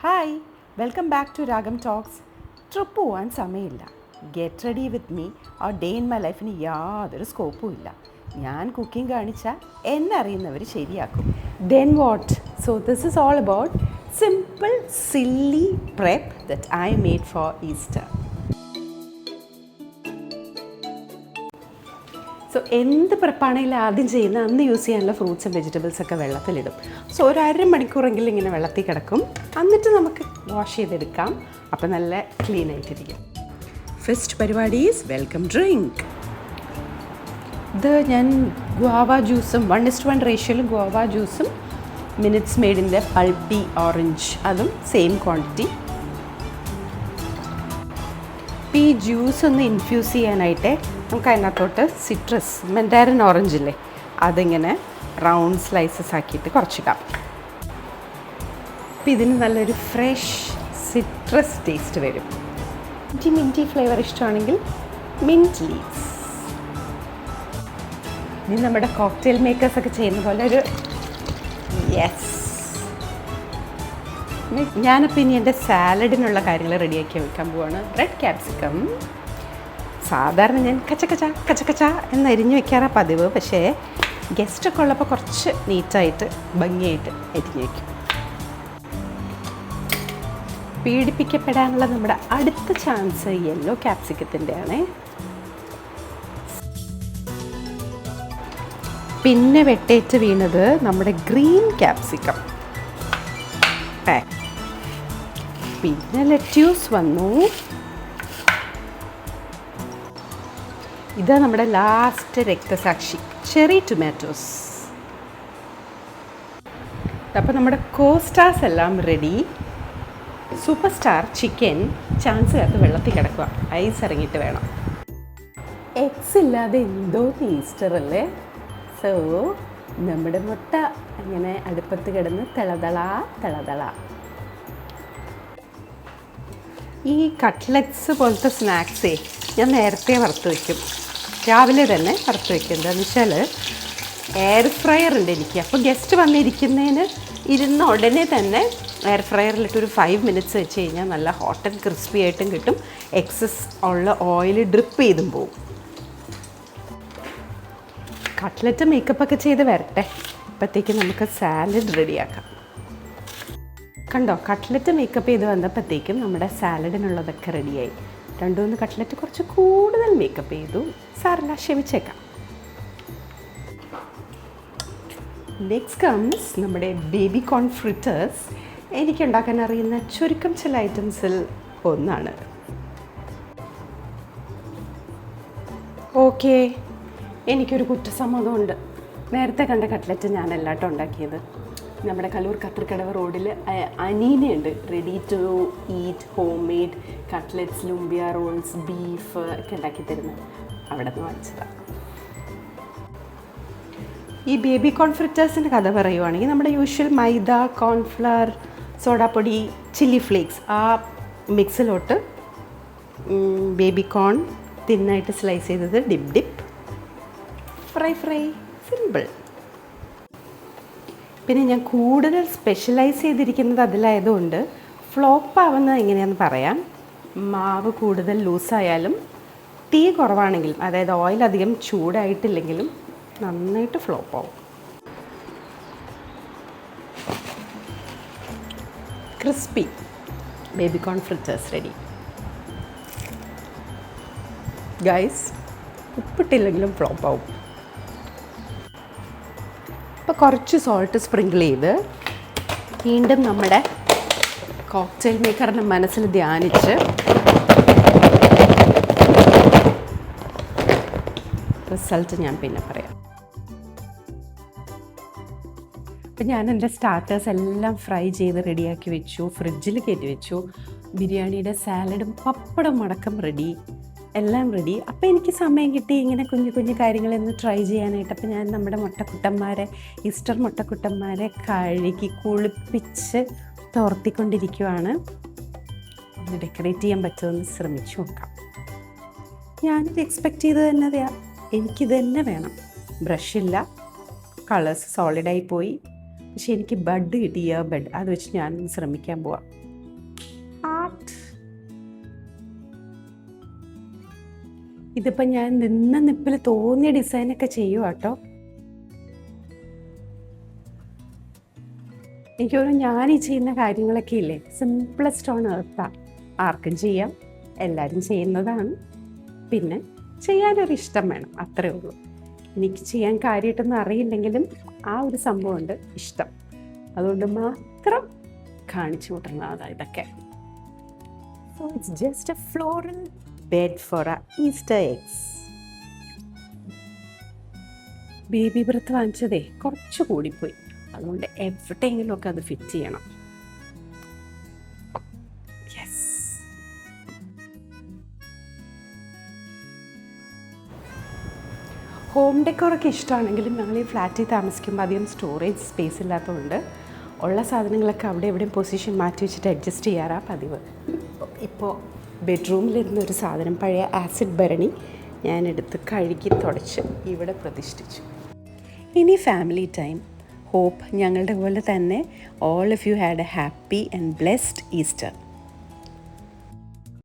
Hi, welcome back to രാഗം talks. Trip പോവാൻ സമയമില്ല. Get ready with me. ആ ഡേ ഇൻ മൈ ലൈഫിന് യാതൊരു സ്കോപ്പും ഇല്ല. ഞാൻ കുക്കിംഗ് കാണിച്ചാൽ എന്നെ അറിയുന്നവർ ശരിയാക്കും. Then what? So this is all about simple silly prep that I made for Easter. So എന്ത് പ്രിപ്പാണെങ്കിലും ആദ്യം ചെയ്യുന്ന അന്ന് യൂസ് ചെയ്യാനുള്ള ഫ്രൂട്ട്സ് ആൻഡ് വെജിറ്റബിൾസ് ഒക്കെ വെള്ളത്തിലിടും. സോ ഒരു അരമണിക്കൂറെങ്കിലും ഇങ്ങനെ വെള്ളത്തിൽ കിടക്കും. എന്നിട്ട് നമുക്ക് വാഷ് ചെയ്തെടുക്കാം. അപ്പോൾ നല്ല ക്ലീൻ ആയിട്ടിരിക്കും. ഫസ്റ്റ് പരിപാടി ഈസ് വെൽക്കം ഡ്രിങ്ക്. ഇത് ഞാൻ ഗുവാവ ജ്യൂസും 1:1 റേഷ്യോയിൽ ഗുവാവ ജ്യൂസും മിനിറ്റ്സ് മെയ്ഡിൻ്റെ പൾപ്പി ഓറഞ്ച് അതും സെയിം ക്വാണ്ടിറ്റി. ഈ ജ്യൂസ് ഒന്ന് ഇൻഫ്യൂസ് ചെയ്യാനായിട്ട് നമുക്ക് അതിനകത്തോട്ട് സിട്രസ് മെൻഡാരിൻ ഓറഞ്ചില്ലേ അതിങ്ങനെ റൗണ്ട് സ്ലൈസസ് ആക്കിയിട്ട് കുറച്ചിടാം. അപ്പം ഇതിന് നല്ലൊരു ഫ്രഷ് സിട്രസ് ടേസ്റ്റ് വരും. മിൻറ്റി ഫ്ലേവർ ഇഷ്ടമാണെങ്കിൽ മിൻറ്റ് ലീവ്സ്. ഇത് നമ്മുടെ കോക്ടെയിൽ മേക്കേഴ്സൊക്കെ ചെയ്യുന്ന പോലെ ഒരു യെസ്. ഞാനപ്പോൾ ഇനി എൻ്റെ സാലഡിനുള്ള കാര്യങ്ങൾ റെഡിയാക്കി വെക്കാൻ പോവാണ്. റെഡ് ക്യാപ്സിക്കം സാധാരണ ഞാൻ കച്ചക്കച്ച എന്നരിഞ്ഞ് വെക്കാറാണ് പതിവ്. പക്ഷേ ഗസ്റ്റൊക്കെ ഉള്ളപ്പോൾ കുറച്ച് നീറ്റായിട്ട് ഭംഗിയായിട്ട് അരിഞ്ഞ് വയ്ക്കും. പീഡിപ്പിക്കപ്പെടാനുള്ള നമ്മുടെ അടുത്ത ചാൻസ് യെല്ലോ ക്യാപ്സിക്കത്തിൻ്റെ ആണ്. പിന്നെ വെട്ടേറ്റ് വീണത് നമ്മുടെ ഗ്രീൻ ക്യാപ്സിക്കം. പിന്നെ ലെറ്റ്യൂസ് വന്നു. ഇതാ നമ്മുടെ ലാസ്റ്റ് രക്തസാക്ഷി ചെറി ടൊമാറ്റോസ്. അപ്പോൾ നമ്മുടെ കോസ്റ്റാസ് എല്ലാം ready. Super star chicken chance കാത്ത് വെള്ളത്തിൽ കിടക്കുക. ഐസ് ഇറങ്ങിയിട്ട് വേണം. എഗ്സ് ഇല്ലാതെ എന്തോ ഈസ്റ്റർ അല്ലേ. സോ നമ്മുടെ മുട്ട അങ്ങനെ അടുപ്പത്ത് കിടന്ന് തിളതള. ഈ കട്ട്ലറ്റ്സ് പോലത്തെ സ്നാക്സേ ഞാൻ നേരത്തെ വറുത്ത് വയ്ക്കും. രാവിലെ തന്നെ വറുത്ത് വയ്ക്കും. എന്താണെന്ന് വെച്ചാൽ എയർ ഫ്രയർ ഉണ്ട് എനിക്ക്. അപ്പോൾ ഗസ്റ്റ് വന്നിരിക്കുന്നതിന് ഇരുന്ന ഉടനെ തന്നെ എയർ ഫ്രയറിലിട്ടൊരു 5 മിനിറ്റ്സ് വെച്ച് കഴിഞ്ഞാൽ നല്ല ഹോട്ട് ആൻഡ് ക്രിസ്പി ആയിട്ടും കിട്ടും. എക്സസ് ഉള്ള ഓയിൽ ഡ്രിപ്പ് ചെയ്തും പോവും. കട്ട്ലറ്റ് മേക്കപ്പൊക്കെ ചെയ്ത് വരട്ടെ. അപ്പോഴത്തേക്ക് നമുക്ക് സാലഡ് റെഡിയാക്കാം. കണ്ടോ, കട്ട്ലറ്റ് മേക്കപ്പ് ചെയ്ത് വന്നപ്പോഴത്തേക്കും നമ്മുടെ സാലഡിനുള്ളതൊക്കെ റെഡിയായി. 2-3 കട്ട്ലറ്റ് കുറച്ച് കൂടുതൽ മേക്കപ്പ് ചെയ്തു. സാറില്ല, ക്ഷമിച്ചേക്കാം. നെക്സ്റ്റ് കംസ് നമ്മുടെ ബേബി കോൺ ഫ്രിറ്റേഴ്സ്. എനിക്കുണ്ടാക്കാൻ അറിയുന്ന ചുരുക്കം ചില ഐറ്റംസിൽ ഒന്നാണ്. ഓക്കെ, എനിക്കൊരു കുറ്റസമ്മതമുണ്ട്. നേരത്തെ കണ്ട കട്ട്ലറ്റ് ഞാനല്ലാട്ടോ ഉണ്ടാക്കിയത്. നമ്മുടെ കല്ലൂർ കത്രിക്കടവ് റോഡിൽ അനീനയുണ്ട്, ready to eat home made cutlets, lumpia rolls, beef ഒക്കെ ഉണ്ടാക്കി തരുന്നത്. അവിടെ നിന്ന് വാങ്ങിച്ചതാണ്. ഈ ബേബി കോൺ ഫ്രിറ്റേഴ്സിൻ്റെ കഥ പറയുവാണെങ്കിൽ നമ്മുടെ യൂഷ്വൽ മൈദ, കോൺഫ്ലവർ, സോഡാപ്പൊടി, ചില്ലി ഫ്ലേക്സ് ആ മിക്സിലോട്ട് ബേബി കോൺ തിന്നായിട്ട് സ്ലൈസ് ചെയ്തത് ഡിപ്പ് ഫ്രൈ സിമ്പിൾ. പിന്നെ ഞാൻ കൂടുതൽ സ്പെഷ്യലൈസ് ചെയ്തിരിക്കുന്നത് അതിലായതുകൊണ്ട് ഫ്ലോപ്പ് ആവുന്നത് എങ്ങനെയാണെന്ന് പറയാം. മാവ് കൂടുതൽ ലൂസായാലും തീ കുറവാണെങ്കിലും, അതായത് ഓയിൽ അധികം ചൂടായിട്ടില്ലെങ്കിലും നന്നായിട്ട് ഫ്ലോപ്പ് ആവും. Crispy baby corn fritters ready. Guys, ഉപ്പിട്ടില്ലെങ്കിലും ഫ്ലോപ്പ് ആവും. അപ്പോൾ കുറച്ച് സോൾട്ട് സ്പ്രിങ്കിൾ ചെയ്ത് വീണ്ടും നമ്മുടെ കോക്ടെയിൽ മേക്കറിൻ്റെ മനസ്സിൽ ധ്യാനിച്ച് റിസൾട്ട് ഞാൻ പിന്നെ പറയാം. അപ്പം ഞാൻ എൻ്റെ സ്റ്റാർട്ടേഴ്സ് എല്ലാം ഫ്രൈ ചെയ്ത് റെഡിയാക്കി വെച്ചു, ഫ്രിഡ്ജിൽ കയറ്റി വെച്ചു. ബിരിയാണിയുടെ സാലഡും പപ്പടം അടക്കം റെഡി, എല്ലാം റെഡി. അപ്പോൾ എനിക്ക് സമയം കിട്ടി ഇങ്ങനെ കുഞ്ഞു കാര്യങ്ങളൊന്ന് ട്രൈ ചെയ്യാനായിട്ട്. അപ്പോൾ ഞാൻ നമ്മുടെ ഈസ്റ്റർ മുട്ടക്കുട്ടന്മാരെ കഴുകി കുളിപ്പിച്ച് തോർത്തിക്കൊണ്ടിരിക്കുവാണ്. ഒന്ന് ഡെക്കറേറ്റ് ചെയ്യാൻ പറ്റുമെന്ന് ശ്രമിച്ചു നോക്കാം. ഞാനിത് എക്സ്പെക്റ്റ് ചെയ്തത് തന്നെ, എനിക്കിത് തന്നെ വേണം. ബ്രഷില്ല, കളേഴ്സ് സോളിഡായി പോയി. പക്ഷെ എനിക്ക് ബഡ് കിട്ടി, ഇയർ ബഡ്. അത് വെച്ച് ഞാൻ ശ്രമിക്കാൻ പോവാം. ഇതിപ്പോൾ ഞാൻ നിന്ന നിപ്പിൽ തോന്നിയ ഡിസൈനൊക്കെ ചെയ്യും കേട്ടോ. എനിക്ക് തോന്നുന്നു ഞാൻ ഈ ചെയ്യുന്ന കാര്യങ്ങളൊക്കെ ഇല്ലേ, സിംപ്ലസ്റ്റ് ഓൺ എർത്താ. ആർക്കും ചെയ്യാം, എല്ലാവരും ചെയ്യുന്നതാണ്. പിന്നെ ചെയ്യാനൊരു ഇഷ്ടം വേണം, അത്രേ ഉള്ളൂ. എനിക്ക് ചെയ്യാൻ കാര്യമായിട്ടൊന്നും അറിയില്ലെങ്കിലും ആ ഒരു സംഭവമുണ്ട്, ഇഷ്ടം. അതുകൊണ്ട് മാത്രം കാണിച്ചു കൂട്ടുന്നതാണ് ഇതൊക്കെ. So it's just a floral bed for Easter eggs. Baby breath വാങ്ങിച്ചതേ കുറച്ച് കൂടിപ്പോയി, അതുകൊണ്ട് എവിടെയെങ്കിലുമൊക്കെ അത് ഫിറ്റ് ചെയ്യണം. യെസ്. ഹോം ഡെക്കോറൊക്കെ ഇഷ്ടമാണെങ്കിലും ഞങ്ങൾ ഈ ഫ്ലാറ്റിൽ താമസിക്കുമ്പോൾ അധികം സ്റ്റോറേജ് സ്പേസ് ഇല്ലാത്തതുകൊണ്ട് ഉള്ള സാധനങ്ങളൊക്കെ അവിടെ എവിടെയും പൊസിഷൻ മാറ്റി വെച്ചിട്ട് അഡ്ജസ്റ്റ് ചെയ്യാറാണ് പതിവ്. ഇപ്പോൾ ബെഡ്റൂമിലിരുന്ന ഒരു സാധനം, പഴയ ആസിഡ് ഭരണി, ഞാനെടുത്ത് കഴുകി തുടച്ച് ഇവിടെ പ്രതിഷ്ഠിച്ചു. ഇനി ഫാമിലി ടൈം. ഹോപ്പ് ഞങ്ങളുടെ പോലെ തന്നെ all of you had A happy and blessed Easter.